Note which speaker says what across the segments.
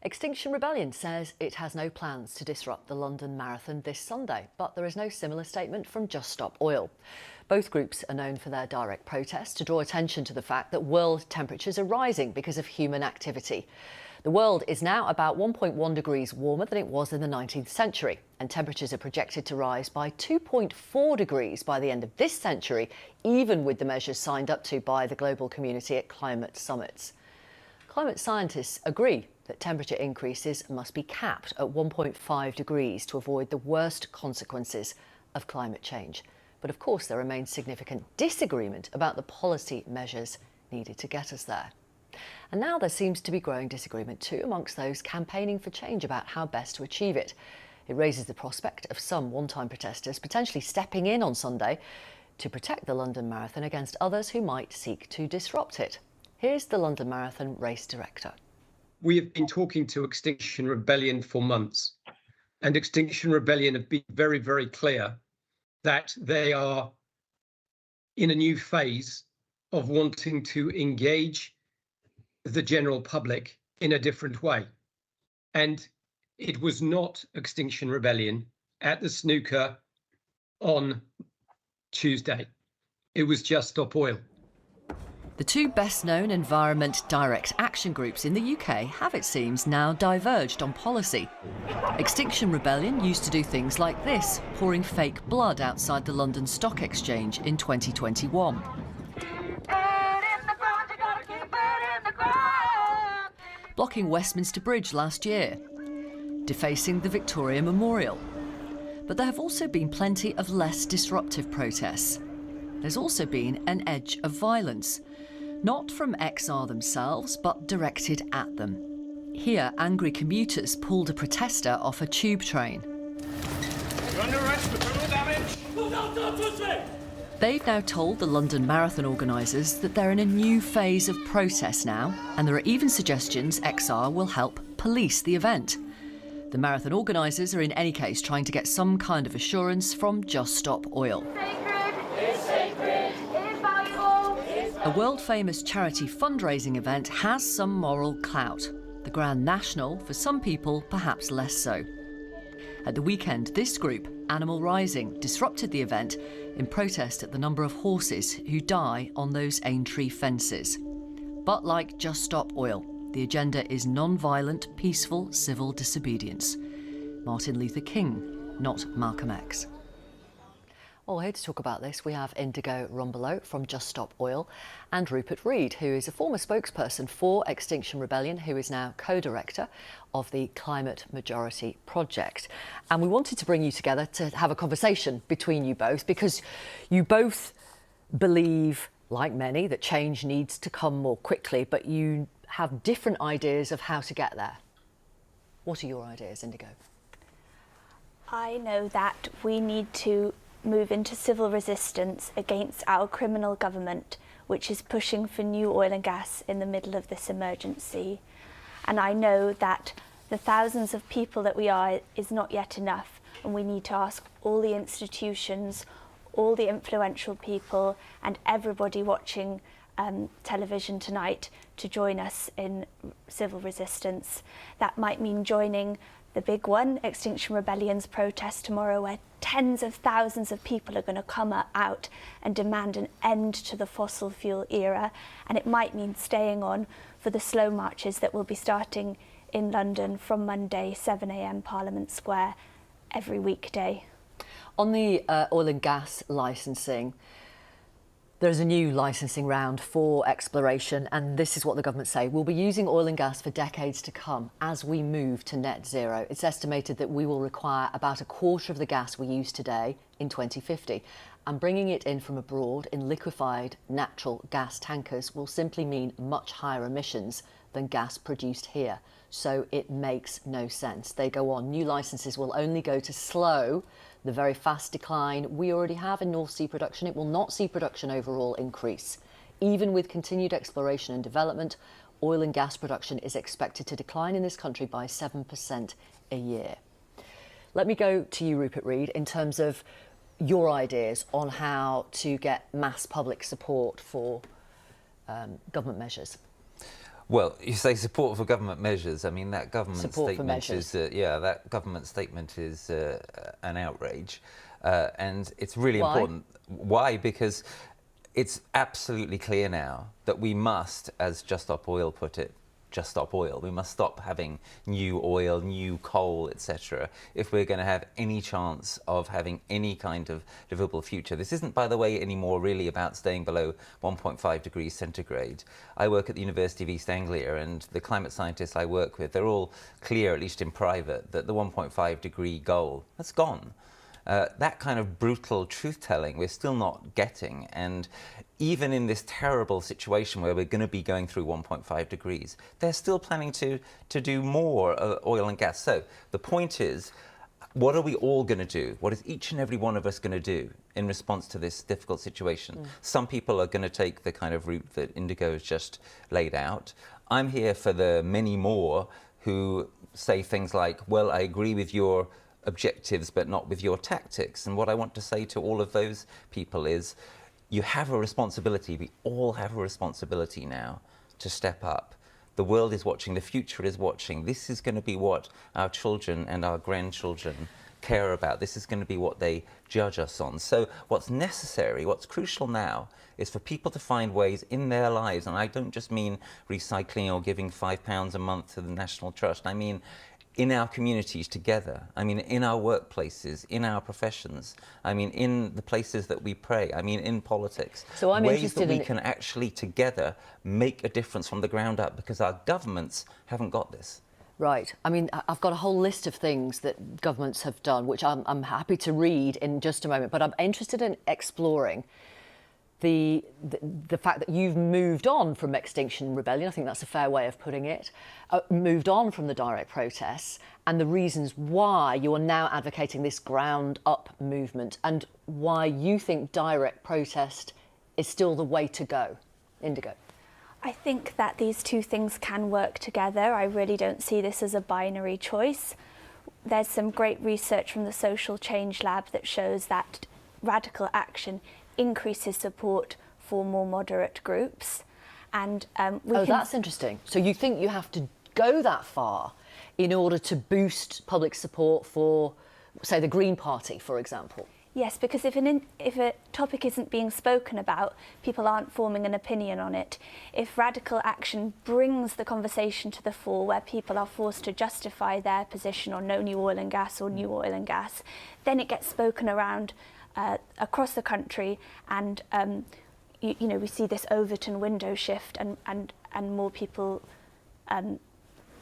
Speaker 1: Extinction Rebellion says it has no plans to disrupt the London Marathon this Sunday, but there is no similar statement from Just Stop Oil. Both groups are known for their direct protests to draw attention to the fact that world temperatures are rising because of human activity. The world is now about 1.1 degrees warmer than it was in the 19th century, and temperatures are projected to rise by 2.4 degrees by the end of this century, even with the measures signed up to by the global community at climate summits. Climate scientists agree that temperature increases must be capped at 1.5 degrees to avoid the worst consequences of climate change. But of course, there remains significant disagreement about the policy measures needed to get us there. And now there seems to be growing disagreement too amongst those campaigning for change about how best to achieve it. It raises the prospect of some one-time protesters potentially stepping in on Sunday to protect the London Marathon against others who might seek to disrupt it. Here's the London Marathon race director.
Speaker 2: We have been talking to Extinction Rebellion for months, and Extinction Rebellion have been very, very clear that they are in a new phase of wanting to engage the general public in a different way. And it was not Extinction Rebellion at the snooker on Tuesday. It was Just Stop Oil.
Speaker 1: The two best-known environment direct action groups in the UK have, it seems, now diverged on policy. Extinction Rebellion used to do things like this, pouring fake blood outside the London Stock Exchange in 2021. Blocking Westminster Bridge last year, defacing the Victoria Memorial. But there have also been plenty of less disruptive protests. There's also been an edge of violence. Not from XR themselves, but directed at them. Here, angry commuters pulled a protester off a tube train.
Speaker 3: You're under arrest for criminal damage. Oh, don't touch me!
Speaker 1: They've now told the London Marathon organisers that they're in a new phase of protest now, and there are even suggestions XR will help police the event. The marathon organisers are in any case trying to get some kind of assurance from Just Stop Oil. A world-famous charity fundraising event has some moral clout. The Grand National, for some people, perhaps less so. At the weekend, this group, Animal Rising, disrupted the event in protest at the number of horses who die on those Aintree fences. But like Just Stop Oil, the agenda is non-violent, peaceful civil disobedience. Martin Luther King, not Malcolm X. Well, here to talk about this, we have Indigo Rumbelow from Just Stop Oil and Rupert Reed, who is a former spokesperson for Extinction Rebellion, who is now co-director of the Climate Majority Project. And we wanted to bring you together to have a conversation between you both, because you both believe, like many, that change needs to come more quickly, but you have different ideas of how to get there. What are your ideas, Indigo?
Speaker 4: I know that we need to move into civil resistance against our criminal government, which is pushing for new oil and gas in the middle of this emergency. And I know that the thousands of people that we are is not yet enough, and we need to ask all the institutions, all the influential people, and everybody watching television tonight to join us in civil resistance. That might mean joining the big one, Extinction Rebellion's protest tomorrow, where tens of thousands of people are going to come out and demand an end to the fossil fuel era. And it might mean staying on for the slow marches that will be starting in London from Monday, 7 a.m. Parliament Square, every weekday.
Speaker 1: On the oil and gas licensing, there's a new licensing round for exploration, and this is what the government say: we'll be using oil and gas for decades to come as we move to net zero. It's estimated that we will require about a quarter of the gas we use today in 2050, and bringing it in from abroad in liquefied natural gas tankers will simply mean much higher emissions than gas produced here. So it makes no sense. They go on, new licences will only go to slow the very fast decline we already have in North Sea production. It will not see production overall increase. Even with continued exploration and development, oil and gas production is expected to decline in this country by 7% a year. Let me go to you, Rupert Reed, in terms of your ideas on how to get mass public support for government measures.
Speaker 5: Well, you say support for government measures. I mean, that government
Speaker 1: Support for
Speaker 5: statement
Speaker 1: measures.
Speaker 5: is, that government statement is an outrage, and it's really
Speaker 1: Why?
Speaker 5: important. Why? Because it's absolutely clear now that we must, as Just Stop Oil put it, just stop oil. We must stop having new oil, new coal, etc. if we're going to have any chance of having any kind of livable future. This isn't, by the way, anymore really about staying below 1.5 degrees centigrade. I work at the University of East Anglia, and the climate scientists I work with, they're all clear, at least in private, that the 1.5 degree goal, that's gone. That kind of brutal truth-telling we're still not getting, and even in this terrible situation where we're going to be going through 1.5 degrees, they're still planning to do more oil and gas. So the point is, what are we all going to do? What is each and every one of us going to do in response to this difficult situation? Some people are going to take the kind of route that Indigo has just laid out. I'm here for the many more who say things like, well, I agree with your objectives but not with your tactics. And what I want to say to all of those people is, you have a responsibility, we all have a responsibility now to step up. The world is watching, the future is watching. This is going to be what our children and our grandchildren care about. This is going to be what they judge us on. So what's necessary, what's crucial now, is for people to find ways in their lives, and I don't just mean recycling or giving £5 a month to the National Trust, I mean in our communities together, I mean in our workplaces, in our professions, I mean in the places that we pray, I mean in politics.
Speaker 1: So I'm
Speaker 5: ways
Speaker 1: interested
Speaker 5: that we
Speaker 1: in
Speaker 5: can actually together make a difference from the ground up, because our governments haven't got this.
Speaker 1: Right. I mean, I've got a whole list of things that governments have done, which I'm happy to read in just a moment, but I'm interested in exploring the fact that you've moved on from Extinction Rebellion, I think that's a fair way of putting it, moved on from the direct protests, and the reasons why you are now advocating this ground-up movement, and why you think direct protest is still the way to go. Indigo.
Speaker 4: I think that these two things can work together. I really don't see this as a binary choice. There's some great research from the Social Change Lab that shows that radical action increases support for more moderate groups. And
Speaker 1: that's interesting. So you think you have to go that far in order to boost public support for, say, the Green Party, for example?
Speaker 4: Yes, because if a topic isn't being spoken about, people aren't forming an opinion on it. If radical action brings the conversation to the fore, where people are forced to justify their position on no new oil and gas or new oil and gas, then it gets spoken around across the country, and you know, we see this Overton window shift, and more people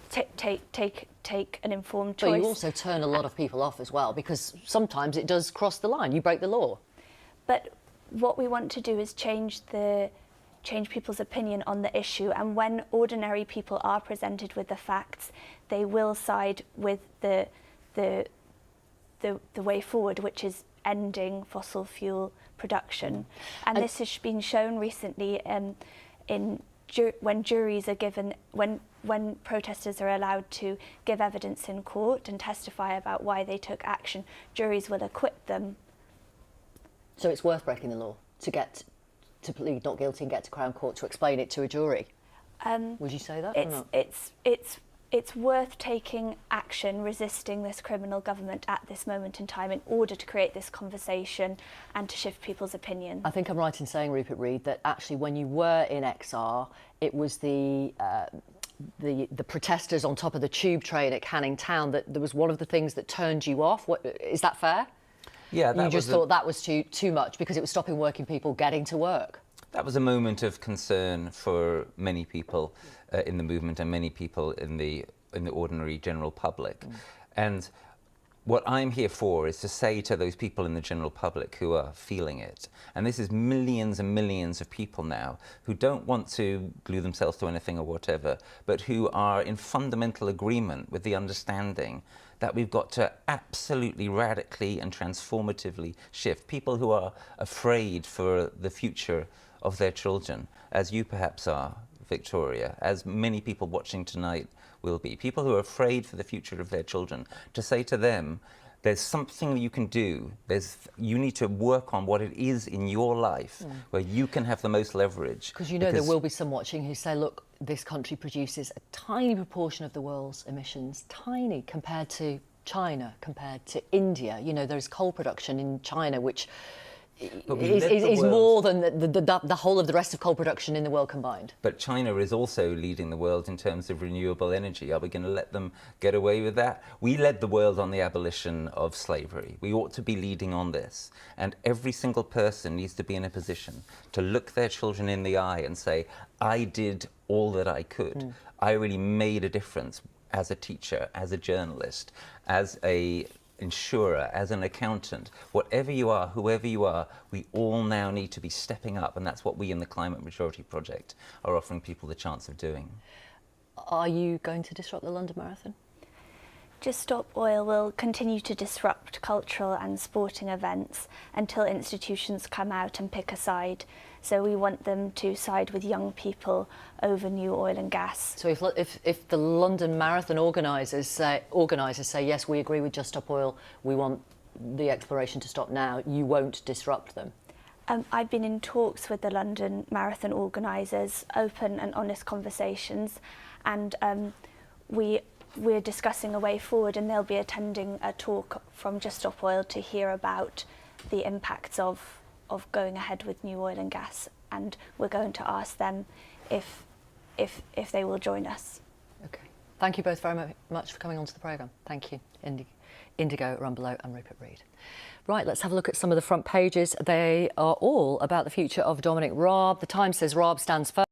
Speaker 4: take an informed choice.
Speaker 1: But you also turn a lot of people off as well, because sometimes it does cross the line. You break the law.
Speaker 4: But what we want to do is change people's opinion on the issue, and when ordinary people are presented with the facts, they will side with the way forward, which is ending fossil fuel production. And this has been shown recently when juries are given, when protesters are allowed to give evidence in court and testify about why they took action, juries will acquit them.
Speaker 1: So it's worth breaking the law to plead not guilty and get to Crown Court to explain it to a jury. Would you say that?
Speaker 4: It's worth taking action, resisting this criminal government at this moment in time in order to create this conversation and to shift people's opinion.
Speaker 1: I think I'm right in saying, Rupert Reed, that actually when you were in XR, it was the protesters on top of the tube train at Canning Town that was one of the things that turned you off. Is that fair?
Speaker 5: Yeah,
Speaker 1: you just thought that was too much because it was stopping working people getting to work.
Speaker 5: That was a moment of concern for many people in the movement and many people in the ordinary general public. And what I'm here for is to say to those people in the general public who are feeling it, and this is millions and millions of people now who don't want to glue themselves to anything or whatever, but who are in fundamental agreement with the understanding that we've got to absolutely radically and transformatively shift. People who are afraid for the future of their children, as you perhaps are, Victoria, as many people watching tonight will be. People who are afraid for the future of their children, to say to them, There's something you can do. You need to work on what it is in your life where you can have the most leverage.
Speaker 1: Because you know there will be some watching who say, look, this country produces a tiny proportion of the world's emissions, tiny, compared to China, compared to India. You know, there's coal production in China, which is more than the whole of the rest of coal production in the world combined.
Speaker 5: But China is also leading the world in terms of renewable energy. Are we going to let them get away with that? We led the world on the abolition of slavery. We ought to be leading on this. And every single person needs to be in a position to look their children in the eye and say, I did all that I could. I really made a difference as a teacher, as a journalist, as a insurer, as an accountant, whatever you are, whoever you are, we all now need to be stepping up, and that's what we in the Climate Majority Project are offering people the chance of doing.
Speaker 1: Are you going to disrupt the London Marathon?
Speaker 4: Just Stop Oil will continue to disrupt cultural and sporting events until institutions come out and pick a side. So we want them to side with young people over new oil and gas.
Speaker 1: So if the London Marathon organisers say, yes, we agree with Just Stop Oil, we want the exploration to stop now, you won't disrupt them?
Speaker 4: I've been in talks with the London Marathon organisers, open and honest conversations, and we're discussing a way forward, and they'll be attending a talk from Just Stop Oil to hear about the impacts of going ahead with new oil and gas, and we're going to ask them if they will join us.
Speaker 1: Okay. Thank you both very much for coming onto the programme. Thank you, Indigo Rumbelow and Rupert Reed. Right, let's have a look at some of the front pages. They are all about the future of Dominic Raab. The Times says Raab stands firm.